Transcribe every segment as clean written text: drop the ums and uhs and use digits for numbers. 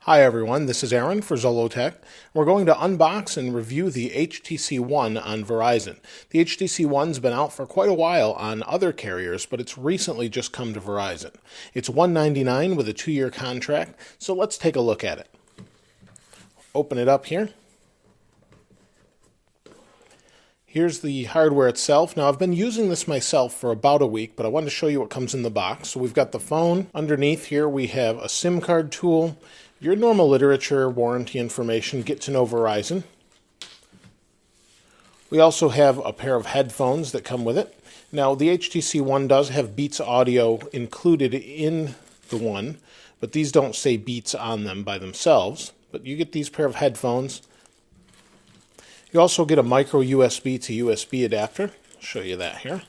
Hi everyone, this is Aaron for Zollotech. We're going to unbox and review the HTC One on Verizon. The HTC One's been out for quite a while on other carriers, but it's recently just come to Verizon. It's $199 with a 2-year contract, so let's take a look at it. Open it up here. Here's the hardware itself. Now, I've been using this myself for about a week, but I wanted to show you what comes in the box. So we've got the phone. Underneath here, we have a SIM card tool, your normal literature, warranty information, get to know Verizon. We also have a pair of headphones that come with it. Now, the HTC One does have Beats audio included in the One, but these don't say Beats on them by themselves. But you get these pair of headphones. You also get a micro USB to USB adapter. I'll show you that here.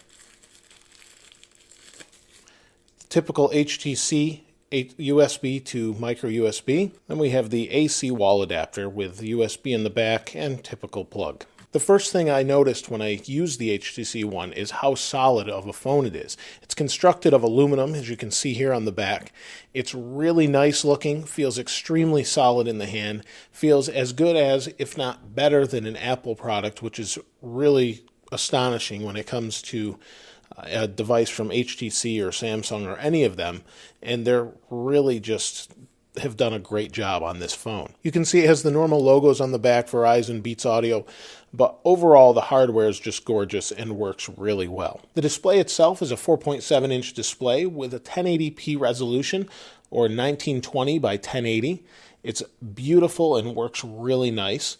Typical HTC USB to micro USB. Then we have the AC wall adapter with USB in the back and typical plug. The first thing I noticed when I used the HTC One is how solid of a phone it is. It's constructed of aluminum, as you can see here on the back. It's really nice looking, feels extremely solid in the hand, feels as good as, if not better than, an Apple product, which is really astonishing when it comes to a device from HTC or Samsung or any of them, and they're really just have done a great job on this phone. You can see it has the normal logos on the back, Verizon, Beats Audio, but overall the hardware is just gorgeous and works really well. The display itself is a 4.7-inch display with a 1080p resolution, or 1920 by 1080. It's beautiful and works really nice.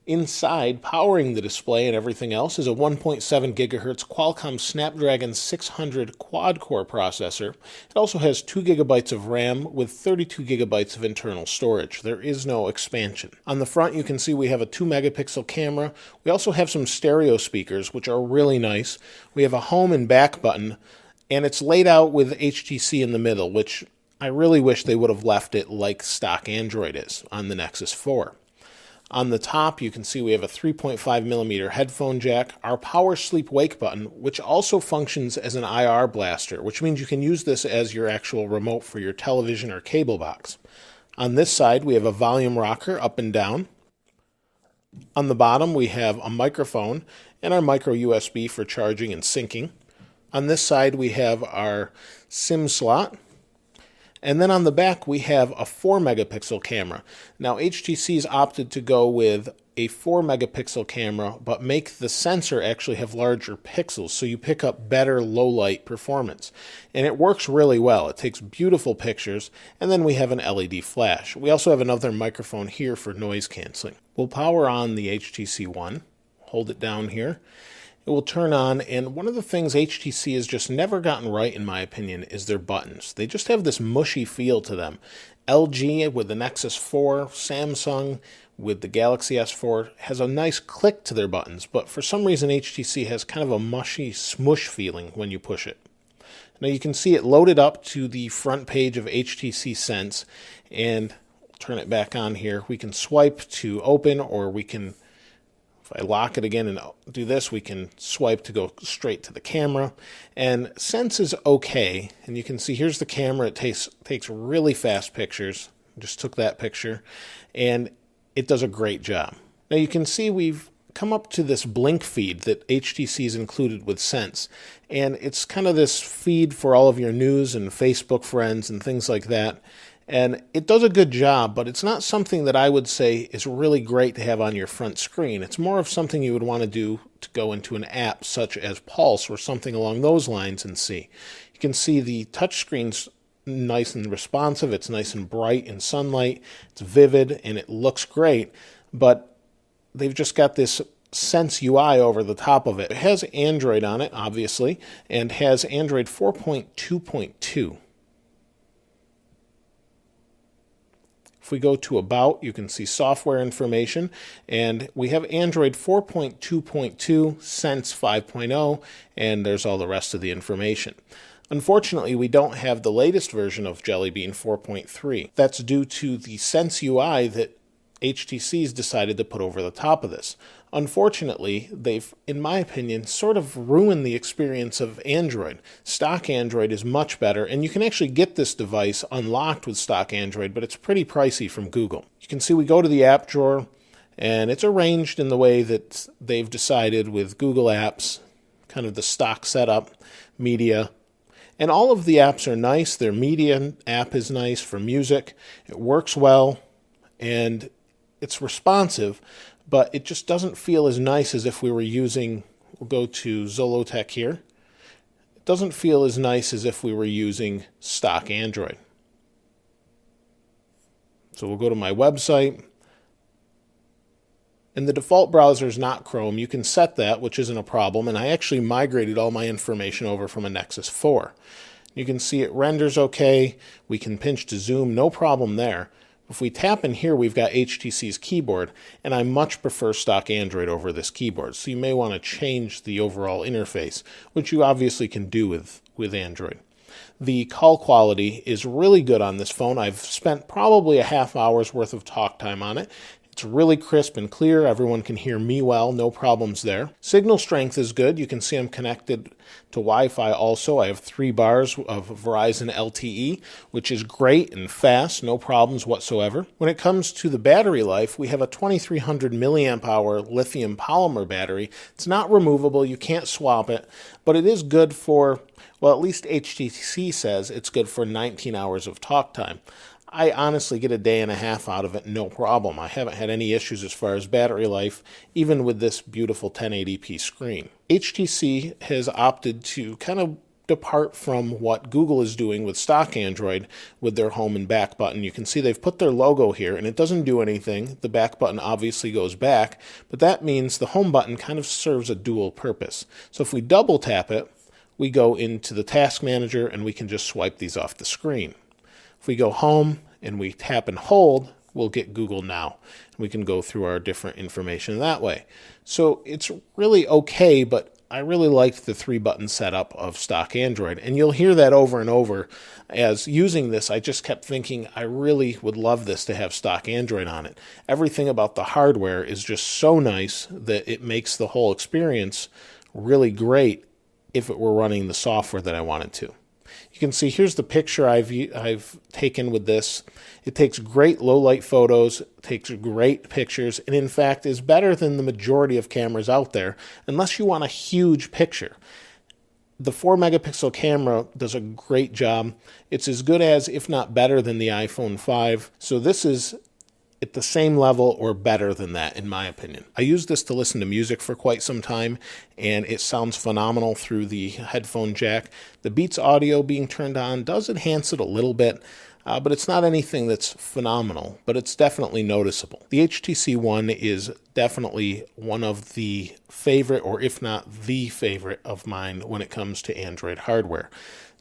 Inside, powering the display and everything else, is a 1.7 gigahertz Qualcomm Snapdragon 600 quad-core processor. It also has 2 gigabytes of RAM with 32 gigabytes of internal storage. There is no expansion. On the front, you can see we have a 2-megapixel camera. We also have some stereo speakers, which are really nice. We have a home and back button, and it's laid out with HTC in the middle, which I really wish they would have left it like stock Android is on the Nexus 4. On the top, you can see we have a 3.5 millimeter headphone jack, our power sleep wake button, which also functions as an IR blaster, which means you can use this as your actual remote for your television or cable box. On this side, we have a volume rocker up and down. On the bottom, we have a microphone and our micro USB for charging and syncing. On this side, we have our SIM slot. And then on the back, we have a 4-megapixel camera. Now, HTC's opted to go with a 4-megapixel camera, but make the sensor actually have larger pixels, so you pick up better low-light performance. And it works really well. It takes beautiful pictures, and then we have an LED flash. We also have another microphone here for noise canceling. We'll power on the HTC One. Hold it down here. It will turn on, and one of the things HTC has just never gotten right, in my opinion, is their buttons. They just have this mushy feel to them. LG with the Nexus 4, Samsung with the Galaxy S4 has a nice click to their buttons, but for some reason HTC has kind of a mushy smush feeling when you push it. Now you can see it loaded up to the front page of HTC Sense, and turn it back on here. We can swipe to open, or we can, if I lock it again and do this, we can swipe to go straight to the camera. And Sense is okay. And you can see here's the camera. It takes really fast pictures. Just took that picture. And it does a great job. Now you can see we've come up to this blink feed that HTC's included with Sense. And it's kind of this feed for all of your news and Facebook friends and things like that. And it does a good job, but it's not something that I would say is really great to have on your front screen. It's more of something you would want to do to go into an app such as Pulse or something along those lines and see. You can see the touchscreen's nice and responsive. It's nice and bright in sunlight. It's vivid, and it looks great, but they've just got this Sense UI over the top of it. It has Android on it, obviously, and has Android 4.2.2. If we go to About, you can see software information, and we have Android 4.2.2, Sense 5.0, and there's all the rest of the information. Unfortunately, we don't have the latest version of Jelly Bean 4.3. That's due to the Sense UI that HTC's decided to put over the top of this. Unfortunately, they've, in my opinion, sort of ruined the experience of Android. Stock Android is much better, and you can actually get this device unlocked with stock Android, but it's pretty pricey from Google. You can see we go to the app drawer, and it's arranged in the way that they've decided with Google Apps, kind of the stock setup, media. And all of the apps are nice. Their media app is nice for music. It works well, and it's responsive, but it just doesn't feel as nice as if we were using, we'll go to Zollotech here. It doesn't feel as nice as if we were using stock Android. So we'll go to my website. And the default browser is not Chrome. You can set that, which isn't a problem. And I actually migrated all my information over from a Nexus 4. You can see it renders okay. We can pinch to zoom, no problem there. If we tap in here, we've got HTC's keyboard, and I much prefer stock Android over this keyboard. So you may want to change the overall interface, which you obviously can do with Android. The call quality is really good on this phone. I've spent probably a half hour's worth of talk time on it. It's really crisp and clear. Everyone can hear me well, no problems there. Signal strength is good. You can see I'm connected to Wi-Fi also. I have 3 bars of Verizon LTE, which is great and fast, no problems whatsoever. When it comes to the battery life, we have a 2300 milliamp hour lithium polymer battery. It's not removable. You can't swap it, but it is good for, well, at least HTC says it's good for 19 hours of talk time. I honestly get a day and a half out of it, no problem. I haven't had any issues as far as battery life, even with this beautiful 1080p screen. HTC has opted to kind of depart from what Google is doing with stock Android with their home and back button. You can see they've put their logo here, and it doesn't do anything. The back button obviously goes back, but that means the home button kind of serves a dual purpose. So if we double tap it, we go into the task manager, and we can just swipe these off the screen. If we go home and we tap and hold, we'll get Google Now. We can go through our different information that way. So it's really okay, but I really liked the 3-button setup of stock Android. And you'll hear that over and over. As using this, I just kept thinking I really would love this to have stock Android on it. Everything about the hardware is just so nice that it makes the whole experience really great if it were running the software that I wanted to. You can see here's the picture I've taken with this. It takes great low light photos, takes great pictures, and in fact is better than the majority of cameras out there, unless you want a huge picture. The 4-megapixel camera does a great job. It's as good as, if not better than, the iPhone 5. So this is at the same level or better than that, in my opinion. I used this to listen to music for quite some time, and it sounds phenomenal through the headphone jack. The Beats audio being turned on does enhance it a little bit, but it's not anything that's phenomenal, but it's definitely noticeable. The HTC One is definitely one of the favorite, or if not the favorite of mine when it comes to Android hardware.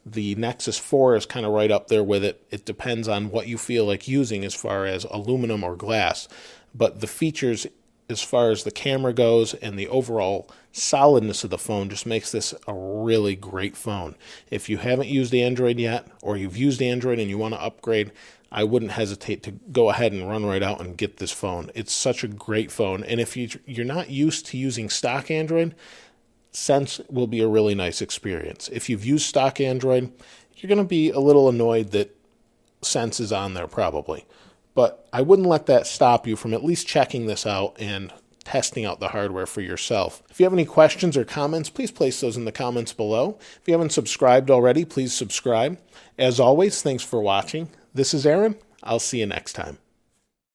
The Nexus 4 is kind of right up there with it. It depends on what you feel like using as far as aluminum or glass. But the features as far as the camera goes and the overall solidness of the phone just makes this a really great phone. If you haven't used Android yet, or you've used Android and you want to upgrade, I wouldn't hesitate to go ahead and run right out and get this phone. It's such a great phone. And if you're not used to using stock Android, Sense will be a really nice experience. If you've used stock Android, you're going to be a little annoyed that Sense is on there probably. But I wouldn't let that stop you from at least checking this out and testing out the hardware for yourself. If you have any questions or comments, please place those in the comments below. If you haven't subscribed already, please subscribe. As always, thanks for watching. This is Aaron. I'll see you next time.